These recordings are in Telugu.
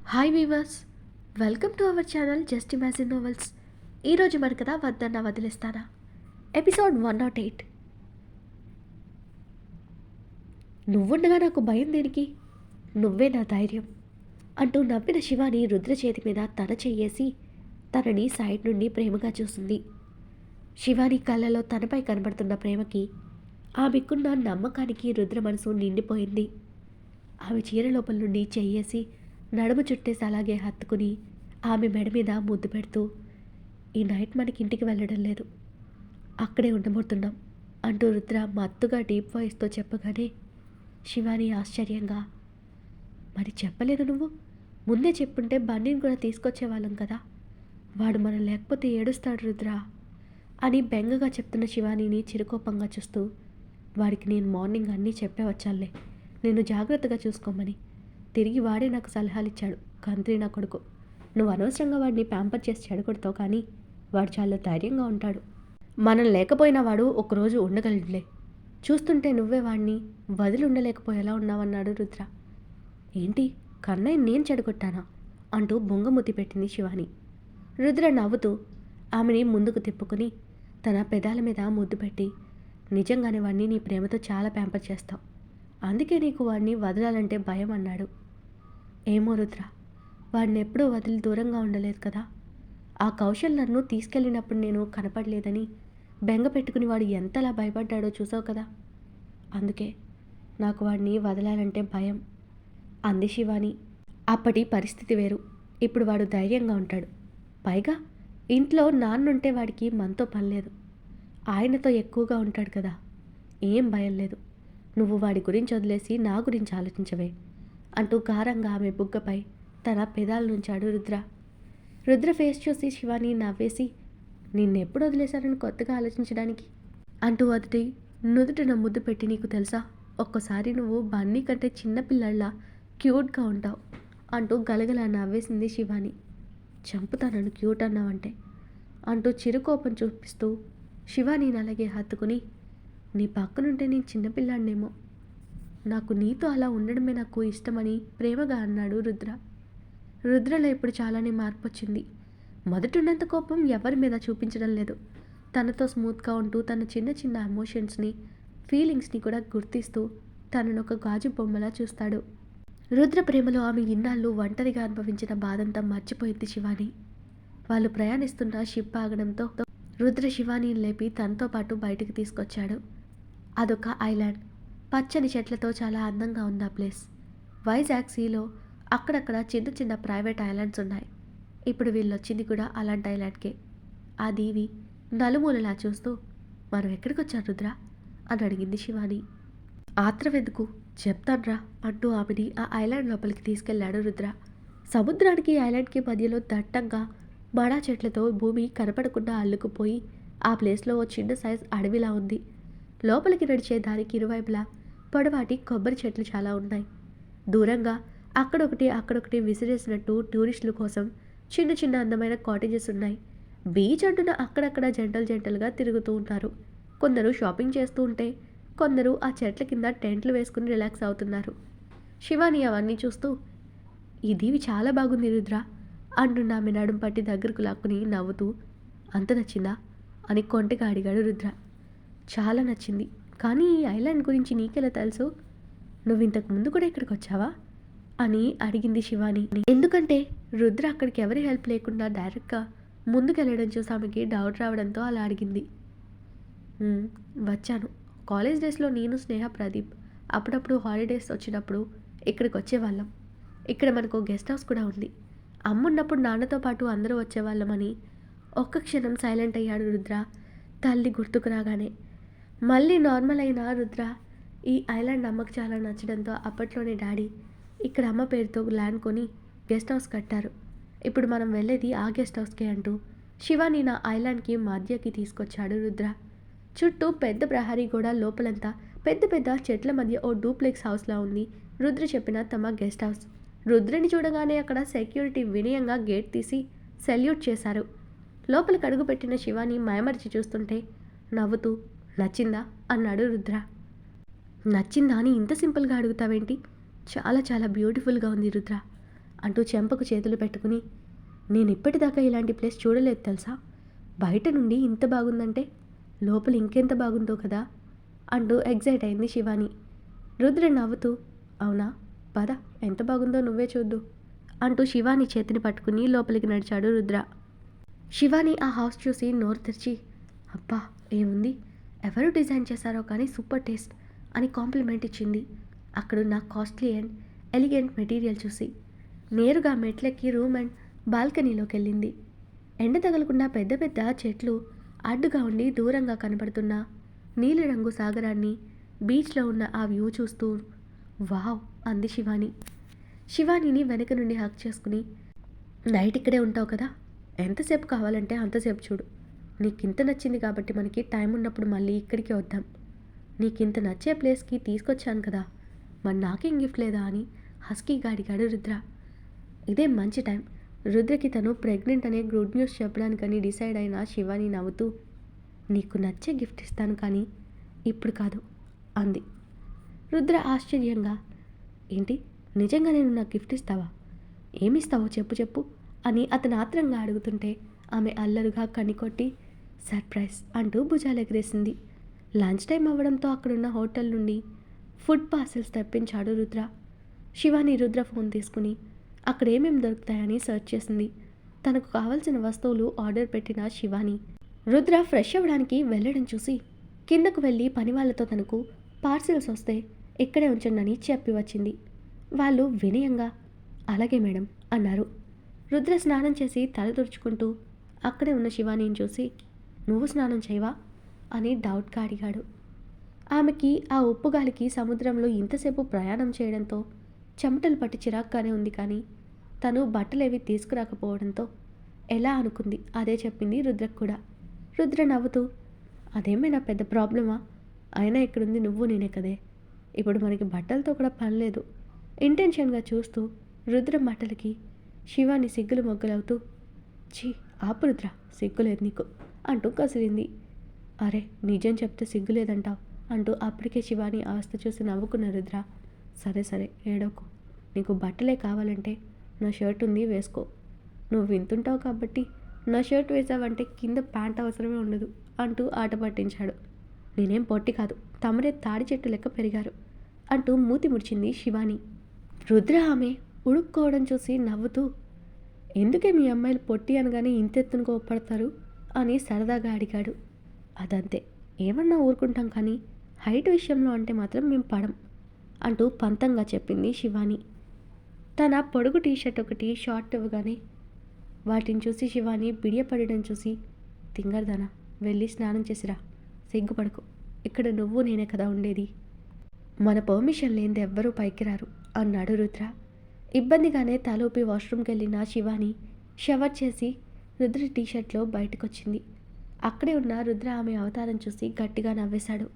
Hi weavers, welcome to our channel just imagine novels. ఈరోజు మన కథ వద్దన్న వదిలేస్తానా, ఎపిసోడ్ 108. నువ్వుండగా నాకు భయం దేనికి, నువ్వే నా ధైర్యం అంటూ నవ్విన శివాని రుద్ర చేతి మీద తన చెయ్యేసి తనని సైడ్ నుండి ప్రేమగా చూసింది. శివాని కళ్ళలో తనపై కనబడుతున్న ప్రేమకి, ఆమెకున్న నమ్మకానికి రుద్ర మనసు నిండిపోయింది. ఆమె చీర లోపల నుండి చెయ్యేసి నడుము చుట్టేసి అలాగే హత్తుకుని ఆమె మెడ మీద ముద్దు పెడుతూ, ఈ నైట్ మనకి ఇంటికి వెళ్ళడం లేదు, అక్కడే ఉండబోతున్నాం అంటూ రుద్ర మత్తుగా డీప్ వాయిస్తో చెప్పగానే శివాని ఆశ్చర్యంగా, మరి చెప్పలేదు నువ్వు? ముందే చెప్పుంటే బన్నీని కూడా తీసుకొచ్చేవాళ్ళం కదా, వాడు మనం లేకపోతే ఏడుస్తాడు రుద్ర అని బెంగగా చెప్తున్న శివానీని చిరుకోపంగా చూస్తూ, వాడికి నేను మార్నింగ్ అన్నీ చెప్పే వచ్చాలే, నేను జాగ్రత్తగా చూసుకోమని. తిరిగి వాడే నాకు సలహాలు ఇచ్చాడు. కంత్రి నా కొడుకు, నువ్వు అనవసరంగా వాడిని ప్యాంపర్ చేసి చెడగొడతావు, కానీ వాడు చాలా ధైర్యంగా ఉంటాడు. మనం లేకపోయినా వాడు ఒకరోజు ఉండగలడులే. చూస్తుంటే నువ్వే వాడిని వదిలి ఉండలేకపోయేలా ఉన్నావన్నాడు రుద్ర. ఏంటి, కన్నయ్య నేను చెడగొట్టానా అంటూ బొంగముతి పెట్టింది శివాని. రుద్ర నవ్వుతూ ఆమెని ముందుకు తిప్పుకుని తన పెదాల మీద ముద్దు పెట్టి, నిజంగానే వాడిని నీ ప్రేమతో చాలా ప్యాంపర్ చేస్తావు, అందుకే నీకు వాడిని వదలాలంటే భయం అన్నాడు. ఏమో రుద్ర, వాడిని ఎప్పుడూ వదిలి దూరంగా ఉండలేదు కదా. ఆ కౌశల్ నన్ను తీసుకెళ్ళినప్పుడు నేను కనపడలేదని బెంగ పెట్టుకుని వాడు ఎంతలా భయపడ్డాడో చూసావు కదా, అందుకే నాకు వాడిని వదలాలంటే భయం అంది శివాని. అప్పటి పరిస్థితి వేరు, ఇప్పుడు వాడు ధైర్యంగా ఉంటాడు. పైగా ఇంట్లో నాన్నుంటే వాడికి మనతో పని లేదు, ఆయనతో ఎక్కువగా ఉంటాడు కదా, ఏం భయం లేదు. నువ్వు వాడి గురించి వదిలేసి నా గురించి ఆలోచించవే అంటూ గారంగా ఆమె బుగ్గపై తన పెదాల నుంచాడు రుద్ర. రుద్ర ఫేస్ చూసి శివాని నవ్వేసి, నిన్నెప్పుడు వదిలేశారని కొత్తగా ఆలోచించడానికి అంటూ అతడి నుదుటిన ముద్దు పెట్టి, నీకు తెలుసా, ఒక్కసారి నువ్వు బన్నీ కంటే చిన్నపిల్లల్లా క్యూట్గా ఉంటావు అంటూ గలగలా నవ్వేసింది శివాని. చంపుతానను క్యూట్ అన్నావంటే అంటూ చిరుకోపం చూపిస్తూ శివానీని అలాగే హత్తుకుని, నీ పక్కనుంటే నేను చిన్నపిల్లాడినేమో, నాకు నీతో అలా ఉండడమే నాకు ఇష్టమని ప్రేమగా అన్నాడు రుద్ర. రుద్రలో ఇప్పుడు చాలానే మార్పు వచ్చింది. మొదటున్నంత కోపం ఎవరి మీద చూపించడం లేదు. తనతో స్మూత్గా ఉంటూ తన చిన్న చిన్న ఎమోషన్స్ని, ఫీలింగ్స్ని కూడా గుర్తిస్తూ తనను ఒక గాజు బొమ్మలా చూస్తాడు. రుద్ర ప్రేమలో ఆమె ఇన్నాళ్ళు ఒంటరిగా అనుభవించిన బాధంతా మర్చిపోయింది శివాని. వాళ్ళు ప్రయాణిస్తున్న షిప్ ఆగడంతో రుద్ర శివానీని లేపి తనతో పాటు బయటకు తీసుకొచ్చాడు. అదొక ఐలాండ్, పచ్చని చెట్లతో చాలా అందంగా ఉంది ఆ ప్లేస్. వైజాగ్ సీలో అక్కడక్కడ చిన్న చిన్న ప్రైవేట్ ఐలాండ్స్ ఉన్నాయి. ఇప్పుడు వీళ్ళొచ్చింది కూడా అలాంటి ఐలాండ్కే. ఆ దీవి నలుమూలలా చూస్తూ, మనం ఎక్కడికి వచ్చారు రుద్ర అని అడిగింది శివాని. ఆత్రవెందుకు, చెప్తాన్రా అంటూ ఆమెని ఆ ఐలాండ్ లోపలికి తీసుకెళ్లాడు రుద్ర. సముద్రానికి ఐలాండ్కి మధ్యలో దట్టంగా బడా చెట్లతో భూమి కనపడకుండా అల్లుకుపోయి ఆ ప్లేస్లో ఓ చిన్న సైజ్ అడవిలా ఉంది. లోపలికి నడిచే దారికి ఇరువైపులా పొడవాటి కొబ్బరి చెట్లు చాలా ఉన్నాయి. దూరంగా అక్కడొకటి విసిరేసినట్టు టూరిస్టుల కోసం చిన్న చిన్న అందమైన కాటేజెస్ ఉన్నాయి. బీచ్ అంటున్న అక్కడక్కడ జంటలుగా తిరుగుతూ ఉంటారు. కొందరు షాపింగ్ చేస్తూ ఉంటే కొందరు ఆ చెట్ల కింద టెంట్లు వేసుకుని రిలాక్స్ అవుతున్నారు. శివాని అవన్నీ చూస్తూ, ఈ దీవి చాలా బాగుంది రుద్ర అంటున్న ఆమె నడుం పట్టి దగ్గరకు లాక్కుని నవ్వుతూ, అంత నచ్చిందా అని కొంటగా అడిగాడు రుద్ర. చాలా నచ్చింది, కానీ ఈ ఐలాండ్ గురించి నీకెలా తెలుసు, నువ్వు ఇంతకు ముందు కూడా ఇక్కడికి వచ్చావా అని అడిగింది శివాని. ఎందుకంటే రుద్ర అక్కడికి ఎవరి హెల్ప్ లేకుండా డైరెక్ట్గా ముందుకెళ్ళడం చూసి ఆమెకి డౌట్ రావడంతో అలా అడిగింది. వచ్చాను, కాలేజ్ డేస్లో నేను, స్నేహ, ప్రదీప్ అప్పుడప్పుడు హాలిడేస్ వచ్చినప్పుడు ఇక్కడికి వచ్చేవాళ్ళం. ఇక్కడ మనకు గెస్ట్ హౌస్ కూడా ఉంది. అమ్మున్నప్పుడు నాన్నతో పాటు అందరూ వచ్చేవాళ్ళమని. ఒక్క క్షణం సైలెంట్ అయ్యాడు రుద్ర. తల్లి గుర్తుకు రాగానే మళ్ళీ నార్మల్ అయిన రుద్ర ఈ ఐలాండ్ అమ్మకు చాలా నచ్చడంతో అప్పట్లోనే డాడీ ఇక్కడ అమ్మ పేరుతో ల్యాండ్ కొని గెస్ట్ హౌస్ కట్టారు. ఇప్పుడు మనం వెళ్ళేది ఆ గెస్ట్ హౌస్కే అంటూ శివాని నా ఐలాండ్కి మధ్యకి తీసుకొచ్చాడు రుద్ర. చుట్టూ పెద్ద ప్రహరీ గోడ, లోపలంతా పెద్ద పెద్ద చెట్ల మధ్య ఓ డూప్లెక్స్ హౌస్లా ఉంది రుద్ర చెప్పిన తమ గెస్ట్ హౌస్. రుద్రని చూడగానే అక్కడ సెక్యూరిటీ వినయంగా గేట్ తీసి సెల్యూట్ చేశారు. లోపలికి అడుగుపెట్టిన శివాని మైమరిచి చూస్తుంటే నవ్వుతూ, నచ్చిందా అన్నాడు రుద్ర. నచ్చిందా అని ఇంత సింపుల్గా అడుగుతావేంటి, చాలా చాలా బ్యూటిఫుల్గా ఉంది రుద్ర అంటూ చెంపకు చేతులు పెట్టుకుని, నేను ఇప్పటిదాకా ఇలాంటి ప్లేస్ చూడలేదు తెలుసా, బయట నుండి ఇంత బాగుందంటే లోపల ఇంకెంత బాగుందో కదా అంటూ ఎగ్జైట్ అయింది శివాని. రుద్ర నవ్వుతూ, అవునా, పద ఎంత బాగుందో నువ్వే చూద్దు అంటూ శివాని చేతిని పట్టుకుని లోపలికి నడిచాడు రుద్ర. శివాని ఆ హౌస్ చూసి నోరు తెరిచి, అబ్బా ఏముంది, ఎవరు డిజైన్ చేశారో కానీ సూపర్ టేస్ట్ అని కాంప్లిమెంట్ ఇచ్చింది. అక్కడున్న కాస్ట్లీ అండ్ ఎలిగెంట్ మెటీరియల్ చూసి నేరుగా మెట్లెక్కి రూమ్ అండ్ బాల్కనీలోకి వెళ్ళింది. ఎండ తగలకుండా పెద్ద పెద్ద చెట్లు అడ్డుగా ఉండి దూరంగా కనబడుతున్న నీలిరంగు సాగరాన్ని, బీచ్లో ఉన్న ఆ వ్యూ చూస్తూ వావ్ అంది శివాని. శివానీని వెనక నుండి హక్ చేసుకుని, నైట్ ఇక్కడే ఉంటావు కదా, ఎంతసేపు కావాలంటే అంతసేపు చూడు, నీకింత నచ్చింది కాబట్టి మనకి టైం ఉన్నప్పుడు మళ్ళీ ఇక్కడికి వద్దాం, నీకింత నచ్చే ప్లేస్కి తీసుకొచ్చాను కదా, మరి నాకేం గిఫ్ట్ లేదా అని హస్కీగా అడిగాడు రుద్ర. ఇదే మంచి టైం, రుద్రకి తను ప్రెగ్నెంట్ అనే గుడ్ న్యూస్ చెప్పడానికని డిసైడ్ అయిన శివాని నవ్వుతూ, నీకు నచ్చే గిఫ్ట్ ఇస్తాను కానీ ఇప్పుడు కాదు అంది. రుద్ర ఆశ్చర్యంగా, ఏంటి నిజంగా నేను నాకు గిఫ్ట్ ఇస్తావా, ఏమిస్తావో చెప్పు చెప్పు అని అతను ఆత్రంగా అడుగుతుంటే ఆమె అల్లరుగా కనికొట్టి సర్ప్రైజ్ అంటూ భుజాలు ఎగరేసింది. లంచ్ టైం అవ్వడంతో అక్కడున్న హోటల్ నుండి ఫుడ్ పార్సెల్స్ తెప్పించాడు రుద్ర. శివాని రుద్ర ఫోన్ తీసుకుని అక్కడ ఏమేమి దొరుకుతాయని సెర్చ్ చేసింది. తనకు కావాల్సిన వస్తువులు ఆర్డర్ పెట్టిన శివాని రుద్ర ఫ్రెష్ అవ్వడానికి వెళ్ళడం చూసి కిందకు వెళ్ళి పని వాళ్ళతో తనకు పార్సిల్స్ వస్తే ఇక్కడే ఉంచండి చెప్పి వచ్చింది. వాళ్ళు వినయంగా అలాగే మేడం అన్నారు. రుద్ర స్నానం చేసి తల తుడుచుకుంటూ అక్కడే ఉన్న శివానీని చూసి, నువ్వు స్నానం చేయవా అని డౌట్గా అడిగాడు. ఆమెకి ఆ ఉప్పుగాలికి సముద్రంలో ఇంతసేపు ప్రయాణం చేయడంతో చెమటలు పట్టి చిరాగ్గానే ఉంది. కానీ తను బట్టలేవి తీసుకురాకపోవడంతో ఎలా అనుకుంది అదే చెప్పింది రుద్రకు కూడా. రుద్ర నవ్వుతూ, అదేమైనా పెద్ద ప్రాబ్లమా, అయినా ఇక్కడుంది నువ్వు నేనే కదే, ఇప్పుడు మనకి బట్టలతో కూడా పని లేదు ఇంటెన్షన్గా చూస్తూ రుద్ర మాటలకి శివాని సిగ్గులు మొగ్గలవుతూ, ఛీ ఆపు రుద్ర, సిగ్గులేదు నీకు అంటూ కసిరింది. అరే నిజం చెప్తే సిగ్గులేదంటావు అంటూ అప్పటికే శివాని అవస్థ చూసి నవ్వుకున్న రుద్ర, సరే సరే ఏడోకు, నీకు బట్టలే కావాలంటే నా షర్ట్ ఉంది వేసుకో, నువ్వు వింటుంటావు కాబట్టి నా షర్ట్ వేసావంటే కింద ప్యాంట్ అవసరమే ఉండదు అంటూ ఆట పట్టించాడు. నేనేం పొట్టి కాదు, తమరే తాడి చెట్టు లెక్క పెరిగారు అంటూ మూతి ముడిచింది శివాని. రుద్ర ఆమె ఉడుక్కోవడం చూసి నవ్వుతూ, ఎందుకే మీ అమ్మాయిలు పొట్టి అనగానే ఇంతెత్తును కోప్పడతారు అని సరదాగా అడిగాడు. అదంతే, ఏమన్నా ఊరుకుంటాం కానీ హైట్ విషయంలో అంటే మాత్రం మేము పడం అంటూ పంతంగా చెప్పింది శివాని. తన పొడుగు టీషర్ట్ ఒకటి షార్ట్ ఇవ్వగానే వాటిని చూసి శివాని బిడియపడడం చూసి, తింగర్దానా వెళ్ళి స్నానం చేసిరా, సిగ్గుపడకు, ఇక్కడ నువ్వు నేనే కదా ఉండేది, మన పర్మిషన్ లేనిది ఎవ్వరూ పైకి రారు అన్నాడు రుద్ర. ఇబ్బందిగానే తలూపి వాష్రూమ్కి వెళ్ళిన శివాని షవర్ చేసి రుద్ర టీషర్ట్లో బయటకొచ్చింది. అక్కడే ఉన్న రుద్ర ఆమె అవతారం చూసి గట్టిగా నవ్వేశాడు.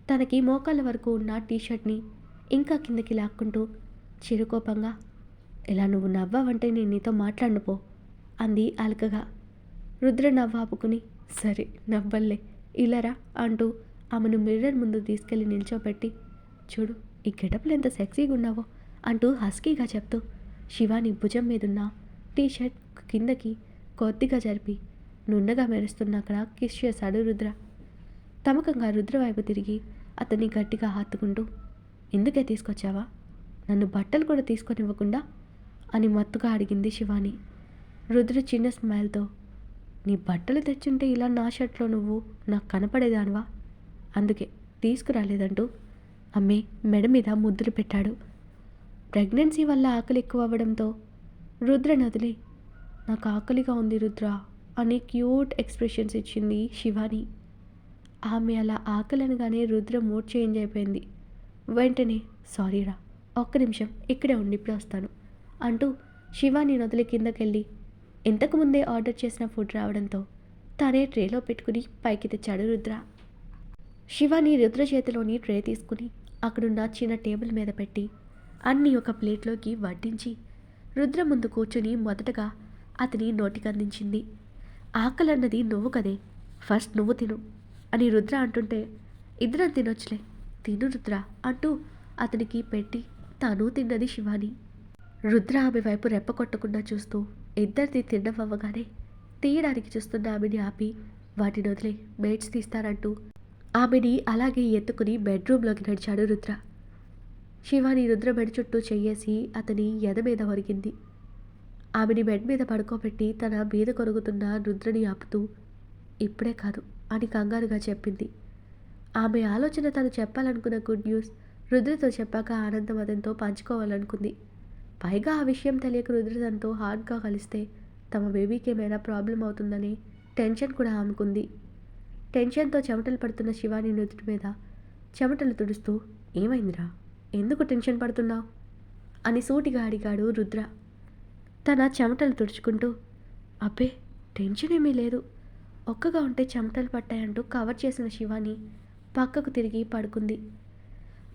తనకి మోకాళ్ళ వరకు ఉన్న టీషర్ట్ని ఇంకా కిందకి లాక్కుంటూ చిరుకోపంగా, ఇలా నువ్వు నవ్వావంటే నేను నీతో మాట్లాడనుపో అంది అలకగా. రుద్ర నవ్వాపుకుని, సరే నవ్వల్లే ఇలారా అంటూ ఆమెను మిర్రర్ ముందు తీసుకెళ్లి నిల్చోపెట్టి, చూడు ఈ గెటప్లు ఎంత సెక్సీగా ఉన్నావో అంటూ హస్కీగా చెప్తూ శివాని భుజం మీదున్న టీషర్ట్ కిందకి కొద్దిగా జరిపి నున్నగా మెరుస్తున్న అక్కడ కిస్ చేశాడు రుద్ర. తమకంగా రుద్ర వైపు తిరిగి అతన్ని గట్టిగా హత్తుకుంటూ, ఎందుకే తీసుకొచ్చావా, నన్ను బట్టలు కూడా తీసుకొనివ్వకుండా అని మత్తుగా అడిగింది శివాని. రుద్ర చిన్న స్మైల్తో, నీ బట్టలు తెచ్చుంటే ఇలా నా షర్ట్లో నువ్వు నాకు కనపడేదానివా, అందుకే తీసుకురాలేదంటూ అమ్మే మెడ మీద ముద్దులు పెట్టాడు. ప్రెగ్నెన్సీ వల్ల ఆకలి ఎక్కువ అవ్వడంతో రుద్ర నదిలి, నాకు ఆకలిగా ఉంది రుద్ర అని క్యూట్ ఎక్స్ప్రెషన్స్ ఇచ్చింది శివాని. ఆమె అలా ఆకలి అనగానే రుద్ర మూడ్ చేంజ్ అయిపోయింది. వెంటనే సారీరా, ఒక్క నిమిషం ఇక్కడే ఉండి ఇప్పుడు వస్తాను అంటూ శివాని నదిలి కిందకెళ్ళి ఇంతకుముందే ఆర్డర్ చేసిన ఫుడ్ రావడంతో తనే ట్రేలో పెట్టుకుని పైకి తెచ్చాడు రుద్ర. శివాని రుద్ర చేతిలోని ట్రే తీసుకుని అక్కడున్న చిన్న టేబుల్ మీద పెట్టి అన్నీ ఒక ప్లేట్లోకి వడ్డించి రుద్ర ముందు కూర్చుని మొదటగా అతని నోటికి అందించింది. ఆకలన్నది నువ్వు కదే, ఫస్ట్ నువ్వు తిను అని రుద్ర అంటుంటే, ఇద్దరం తినొచ్చులే, తిను రుద్ర అంటూ అతనికి పెట్టి తాను తిన్నది శివాని. రుద్ర ఆమె వైపు రెప్ప కొట్టకుండా చూస్తూ ఇద్దరిది తినడం అవ్వగానే తీయడానికి చూస్తున్న ఆమెని ఆపి వాటిని వదిలే మేడ్స్ తీస్తారంటూ ఆమెని అలాగే ఎత్తుకుని బెడ్రూమ్లోకి నడిచాడు రుద్ర. శివాని రుద్ర బెడ్ చుట్టూ చెయ్యేసి అతని ఎద మీద ఒరిగింది. ఆమెని బెడ్ మీద పడుకోబెట్టి తన మీద కొరుగుతున్న రుద్రని ఆపుతూ ఇప్పుడే కాదు అని కంగారుగా చెప్పింది. ఆమె ఆలోచన తను చెప్పాలనుకున్న గుడ్ న్యూస్ రుద్రతో చెప్పాక ఆనందం అతనితో పంచుకోవాలనుకుంది. పైగా ఆ విషయం తెలియక రుద్ర తనతో హార్డ్గా కలిస్తే తమ బేబీకి ఏమైనా ప్రాబ్లం అవుతుందని టెన్షన్ కూడా ఆమెకుంది. టెన్షన్తో చెమటలు పడుతున్న శివాని నుదుటి మీద చెమటలు తుడుస్తూ ఏమైందిరా, ఎందుకు టెన్షన్ పడుతున్నావు అని సూటిగా అడిగాడు రుద్ర. తన చెమటలు తుడుచుకుంటూ అబ్బే టెన్షన్ ఏమీ లేదు, ఒక్కగా ఉంటే చెమటలు పట్టాయంటూ కవర్ చేసిన శివాని పక్కకు తిరిగి పడుకుంది.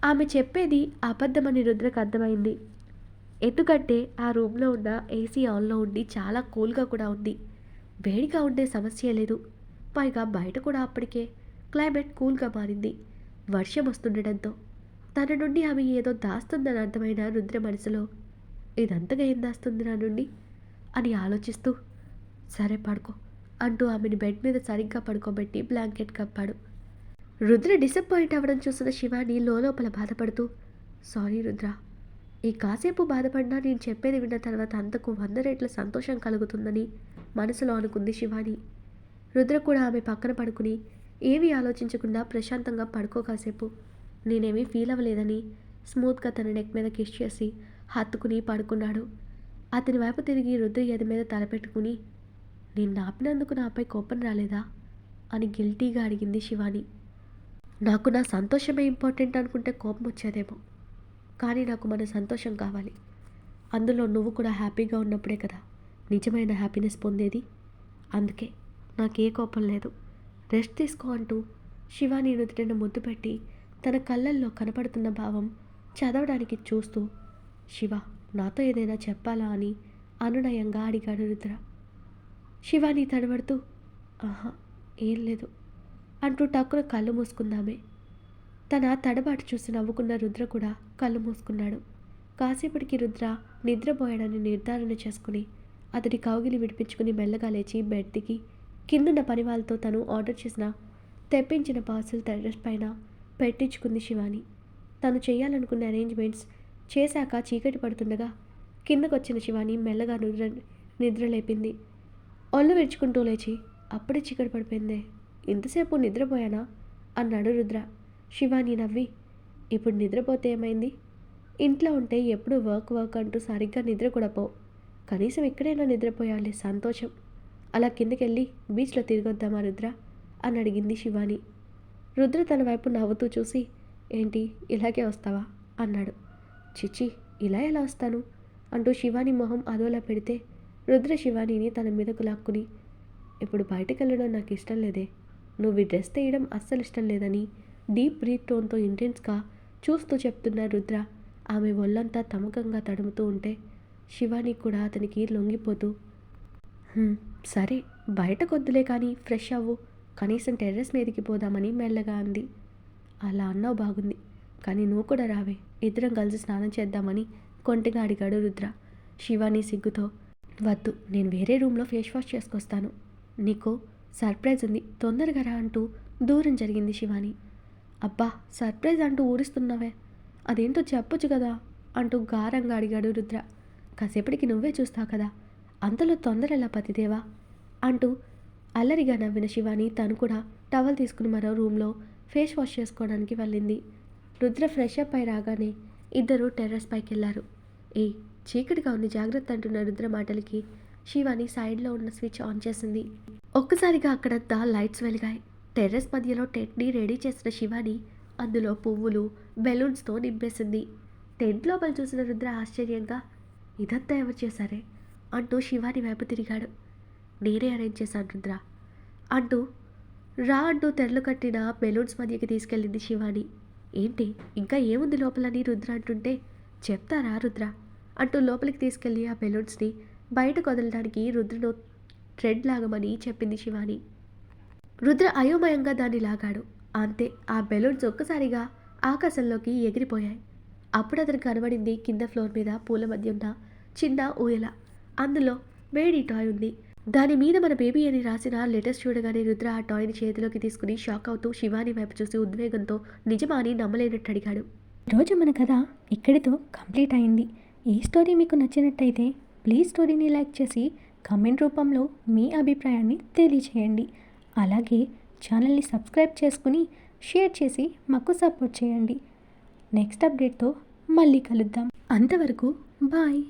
ఆమె చెప్పేది అబద్ధమని రుద్రకు అర్థమైంది. ఎందుకంటే ఆ రూమ్లో ఉన్న ఏసీ ఆన్లో ఉండి చాలా కూల్గా కూడా ఉంది. వేడిగా ఉండే సమస్య లేదు. పైగా బయట కూడా అప్పటికే క్లైమేట్ కూల్గా మారింది. వర్షం వస్తుండటంతో తన నుండి ఆమె ఏదో దాస్తుందని అర్థమైన రుద్ర మనసులో ఇదంతగా ఏం దాస్తుంది నా నుండి అని ఆలోచిస్తూ సరే పడుకో అంటూ ఆమెని బెడ్ మీద సరిగ్గా పడుకోబెట్టి బ్లాంకెట్ కప్పాడు. రుద్ర డిసప్పాయింట్ అవ్వడం చూసిన శివాని లోపల బాధపడుతూ సారీ రుద్ర, ఈ కాసేపు బాధపడినా నేను చెప్పేది విన్న తర్వాత అంతకు 100 రెట్ల సంతోషం కలుగుతుందని మనసులో అనుకుంది శివాని. రుద్ర కూడా ఆమె పక్కన పడుకుని ఏమీ ఆలోచించకుండా ప్రశాంతంగా పడుకో కాసేపు, నేనేమీ ఫీల్ అవ్వలేదని స్మూత్గా తన నెక్ మీద కిస్ చేసి హత్తుకుని పడుకున్నాడు. అతని వైపు తిరిగి రుద్ర ఎది మీద తలపెట్టుకుని నేను నాపినందుకు నాపై కోపం రాలేదా అని గిల్టీగా అడిగింది శివాని. నాకు నా సంతోషమే ఇంపార్టెంట్ అనుకుంటే కోపం వచ్చేదేమో, కానీ నాకు మన సంతోషం కావాలి. అందులో నువ్వు కూడా హ్యాపీగా ఉన్నప్పుడే కదా నిజమైన హ్యాపీనెస్ పొందేది. అందుకే నాకే కోపం లేదు, రెస్ట్ తీసుకో అంటూ శివాని నుదుటిన ముద్దు పెట్టి తన కళ్ళల్లో కనపడుతున్న భావం చదవడానికి చూస్తూ శివ నాతో ఏదైనా చెప్పాలా అని అనునయంగా అడిగాడు రుద్ర. శివాని తడబడుతూ ఆహా ఏం లేదు అంటూ టక్కున కళ్ళు మూసుకుందామే. తన తడబాటు చూసి నవ్వుకున్న రుద్ర కూడా కళ్ళు మూసుకున్నాడు. కాసేపటికి రుద్ర నిద్రపోయాడని నిర్ధారణ చేసుకుని అతడి కౌగిలి విడిపించుకుని మెల్లగా లేచి బెడ్ దిగి కిందున్న పనివాళ్ళతో తను ఆర్డర్ చేసిన తెప్పించిన పార్సల్ టెర్రస్ పైన పెట్టించుకుంది శివాని. తను చేయాలనుకున్న అరేంజ్మెంట్స్ చేశాక చీకటి పడుతుండగా కిందకొచ్చిన శివాని మెల్లగా నిద్ర లేపింది. ఒళ్ళు విరుచుకుంటూ లేచి అప్పుడే చీకటి పడిపోయిందే, ఇంతసేపు నిద్రపోయానా అన్నాడు రుద్ర. శివాని నవ్వి ఇప్పుడు నిద్రపోతే ఏమైంది, ఇంట్లో ఉంటే ఎప్పుడు వర్క్ అంటూ సరిగ్గా నిద్ర కూడా పో, కనీసం ఇక్కడైనా నిద్రపోయాలి సంతోషం. అలా కిందకెళ్ళి బీచ్లో తిరిగొద్దామా రుద్ర అని అడిగింది శివాని. రుద్ర తన వైపు నవ్వుతూ చూసి ఏంటి ఇలాగే వస్తావా అన్నాడు. చిచ్చి ఇలా ఎలా వస్తాను అంటూ శివాని మొహం అదోలా పెడితే రుద్ర శివానీని తన మీదకు లాక్కుని ఇప్పుడు బయటకు వెళ్ళడం నాకు ఇష్టం లేదే, నువ్వు ఈ డ్రెస్ తీయడం అస్సలు ఇష్టం లేదని డీప్ బ్రీత్ టోన్తో ఇంటెన్స్గా చూస్తూ చెప్తున్న రుద్ర ఆమె ఒళ్ళంతా తమకంగా తడుముతూ ఉంటే శివాని కూడా అతనికి లొంగిపోతూ సరే బయటకు వద్దులే కానీ ఫ్రెష్ అవ్వు, కనీసం టెర్రస్ మీదకి పోదామని మెల్లగా అంది. అలా అన్నావు బాగుంది, కానీ నువ్వు కూడా రావే, ఇద్దరం కలిసి స్నానం చేద్దామని కొంటగా అడిగాడు రుద్ర. శివాని సిగ్గుతో వద్దు, నేను వేరే రూమ్లో ఫేస్ వాష్ చేసుకొస్తాను, నీకు సర్ప్రైజ్ ఉంది తొందరగా రా అంటూ దూరం జరిగింది శివాని. అబ్బా సర్ప్రైజ్ అంటూ ఊరిస్తున్నావే, అదేంటో చెప్పొచ్చు కదా అంటూ గారంగా అడిగాడు రుద్ర. కాసేపటికి నువ్వే చూస్తావు కదా, అంతలో తొందర ఎలా పతిదేవా అంటూ అల్లరిగా నవ్విన శివాని తను కూడా టవల్ తీసుకుని మరో రూమ్లో ఫేస్ వాష్ చేసుకోవడానికి వెళ్ళింది. రుద్ర ఫ్రెష్ అప్ అయి రాగానే ఇద్దరు టెర్రస్ పైకి వెళ్ళారు. చీకటిగా ఉంది జాగ్రత్త అంటున్న రుద్ర మాటలకి శివాని సైడ్లో ఉన్న స్విచ్ ఆన్ చేసింది. ఒక్కసారిగా అక్కడంతా లైట్స్ వెలిగాయి. టెర్రస్ మధ్యలో టెంట్ని రెడీ చేసిన శివాని అందులో పువ్వులు బెలూన్స్తో నింపేసింది. టెంట్ లోపల చూసిన రుద్ర ఆశ్చర్యంగా ఇదంతా ఎవరు చేశారే అంటూ శివాని వైపు తిరిగాడు. నేనే అరేంజ్ చేశాను రుద్ర అంటూ రా అంటూ తెరలు కట్టిన బెలూన్స్ మధ్యకి తీసుకెళ్ళింది శివాని. ఏంటి ఇంకా ఏముంది లోపలని రుద్ర అంటుంటే చెప్తారా రుద్ర అంటూ లోపలికి తీసుకెళ్ళి ఆ బెలూన్స్ని బయటకు వదలడానికి రుద్రను థ్రెడ్ లాగమని చెప్పింది శివాని. రుద్ర అయోమయంగా దాన్ని లాగాడు. అంతే ఆ బెలూన్స్ ఒక్కసారిగా ఆకాశంలోకి ఎగిరిపోయాయి. అప్పుడు అతను కనబడింది కింద ఫ్లోర్ మీద పూల మధ్య ఉన్న చిన్న ఊయల. అందులో వేడి టాయ్ ఉంది. దాని మీద మన బేబీ అని రాసిన లెటర్స్ చూడగానే రుద్ర ఆ టాయ్ని చేతిలోకి తీసుకుని షాక్ అవుతూ శివాని వైపు చూసి ఉద్వేగంతో నిజమా అని నమ్మలేనట్టు అడిగాడు. ఈరోజు మన కథ ఇక్కడితో కంప్లీట్ అయింది. ఈ స్టోరీ మీకు నచ్చినట్టయితే ప్లీజ్ స్టోరీని లైక్ చేసి కామెంట్ రూపంలో మీ అభిప్రాయాన్ని తెలియచేయండి. అలాగే ఛానల్ని సబ్స్క్రైబ్ చేసుకుని షేర్ చేసి మాకు సపోర్ట్ చేయండి. నెక్స్ట్ అప్డేట్తో మళ్ళీ కలుద్దాం. అంతవరకు బాయ్.